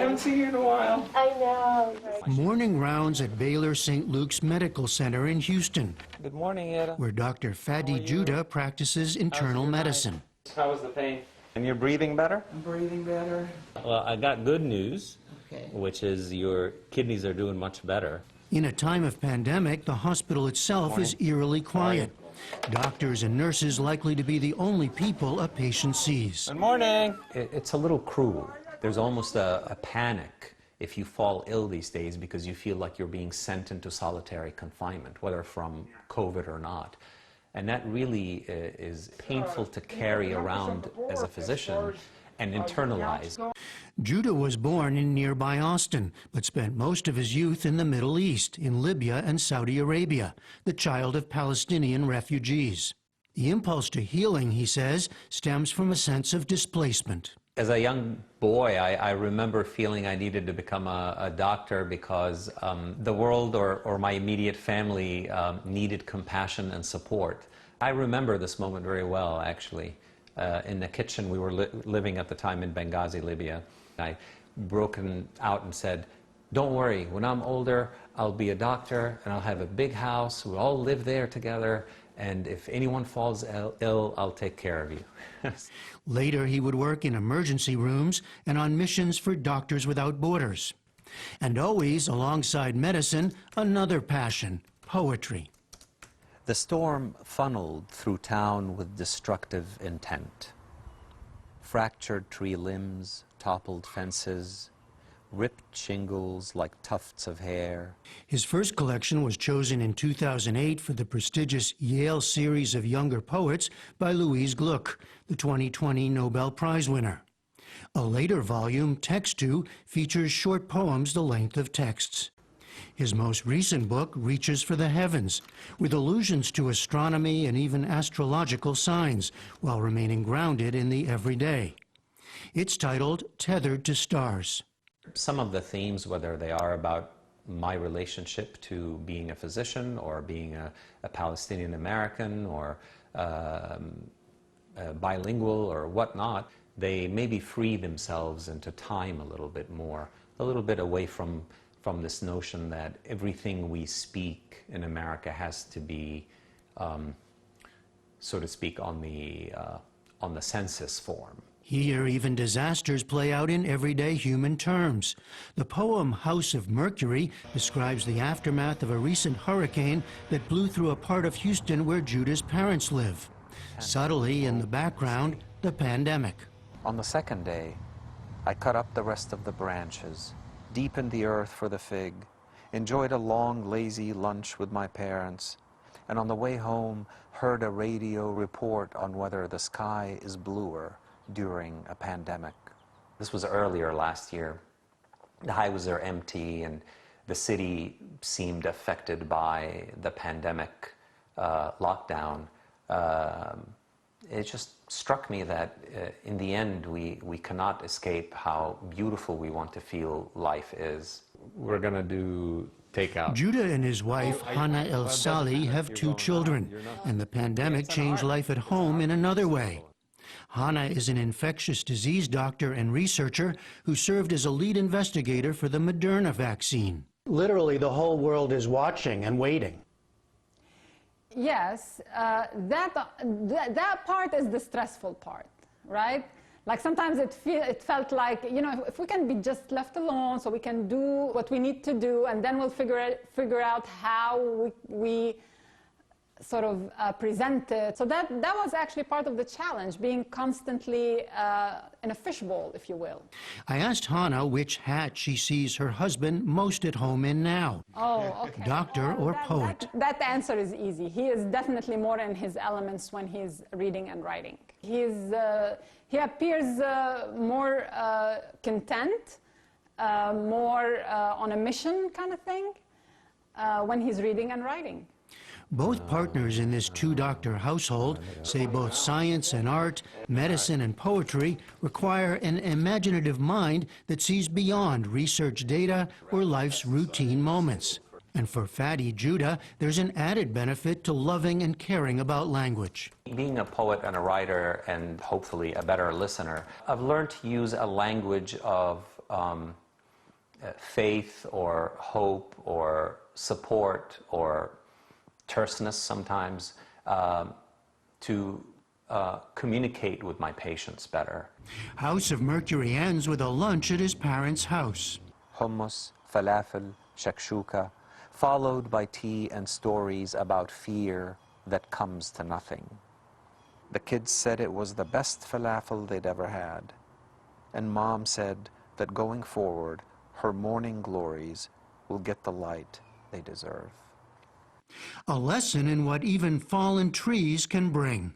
haven't seen you in a while. I know. Morning rounds at Baylor St. Luke's Medical Center in Houston, Good morning, Ida. where Dr. Fadi Judah practices internal medicine. How was the pain? And you're breathing better? I'm breathing better. Well, I got good news, Okay. which is your kidneys are doing much better. In a time of pandemic, the hospital itself is eerily quiet. Doctors and nurses likely to be the only people a patient sees. Good morning. It's a little cruel. There's almost a panic if you fall ill these days because you feel like you're being sent into solitary confinement, whether from COVID or not. And that really is painful to carry around as a physician and internalize. Judah was born in nearby Austin, but spent most of his youth in the Middle East, in Libya and Saudi Arabia, the child of Palestinian refugees. The impulse to healing, he says, stems from a sense of displacement. As a young boy, I remember feeling I needed to become a doctor because the world or my immediate family needed compassion and support. I remember this moment very well, actually. In the kitchen, we were living at the time in Benghazi, Libya. I broken out and said, "Don't worry, when I'm older, I'll be a doctor and I'll have a big house. We'll all live there together. And if anyone falls ill, I'll take care of you." Later, he would work in emergency rooms and on missions for Doctors Without Borders. And always, alongside medicine, another passion, poetry. The storm funneled through town with destructive intent. Fractured tree limbs, toppled fences, ripped shingles like tufts of hair. His first collection was chosen in 2008 for the prestigious Yale Series of Younger Poets by Louise Gluck, the 2020 Nobel Prize winner. A later volume, Text 2, features short poems the length of texts. His most recent book reaches for the heavens, with allusions to astronomy and even astrological signs, while remaining grounded in the everyday. It's titled Tethered to Stars. Some of the themes, whether they are about my relationship to being a physician or being a Palestinian American or bilingual or whatnot, they maybe free themselves into time a little bit more, a little bit away from this notion that everything we speak in America has to be, so to speak, on the census form. Here, even disasters play out in everyday human terms. The poem House of Mercury describes the aftermath of a recent hurricane that blew through a part of Houston where Judah's parents live. Subtly, in the background, the pandemic. On the second day, I cut up the rest of the branches, deepened the earth for the fig, enjoyed a long, lazy lunch with my parents, and on the way home, heard a radio report on whether the sky is bluer during a pandemic. This was earlier last year. The highways are empty and the city seemed affected by the pandemic lockdown. It just struck me that in the end we cannot escape how beautiful we want to feel life is. We're going to do takeout. Judah and his wife, Hannah El Sali, have 2 children, and the pandemic changed life at home in another way. Hannah is an infectious disease doctor and researcher who served as a lead investigator for the Moderna vaccine. Literally, the whole world is watching and waiting. Yes, that part is the stressful part, right? Like sometimes it felt like, you know, if we can be just left alone so we can do what we need to do and then we'll figure out how we sort of present it. So that was actually part of the challenge, being constantly in a fishbowl, if you will. I asked Hannah which hat she sees her husband most at home in now. Oh, okay. Doctor or poet? That answer is easy. He is definitely more in his elements when he's reading and writing. He appears more content, more on a mission kind of thing when he's reading and writing. Both partners in this 2-doctor household say both science and art, medicine and poetry require an imaginative mind that sees beyond research data or life's routine moments. And for Fadi Judah, there's an added benefit to loving and caring about language. Being a poet and a writer and hopefully a better listener, I've learned to use a language of faith or hope or support or terseness sometimes to communicate with my patients better. House of Mercury ends with a lunch at his parents' house. Hummus, falafel, shakshuka, followed by tea and stories about fear that comes to nothing. The kids said it was the best falafel they'd ever had. And Mom said that going forward, her morning glories will get the light they deserve. A lesson in what even fallen trees can bring.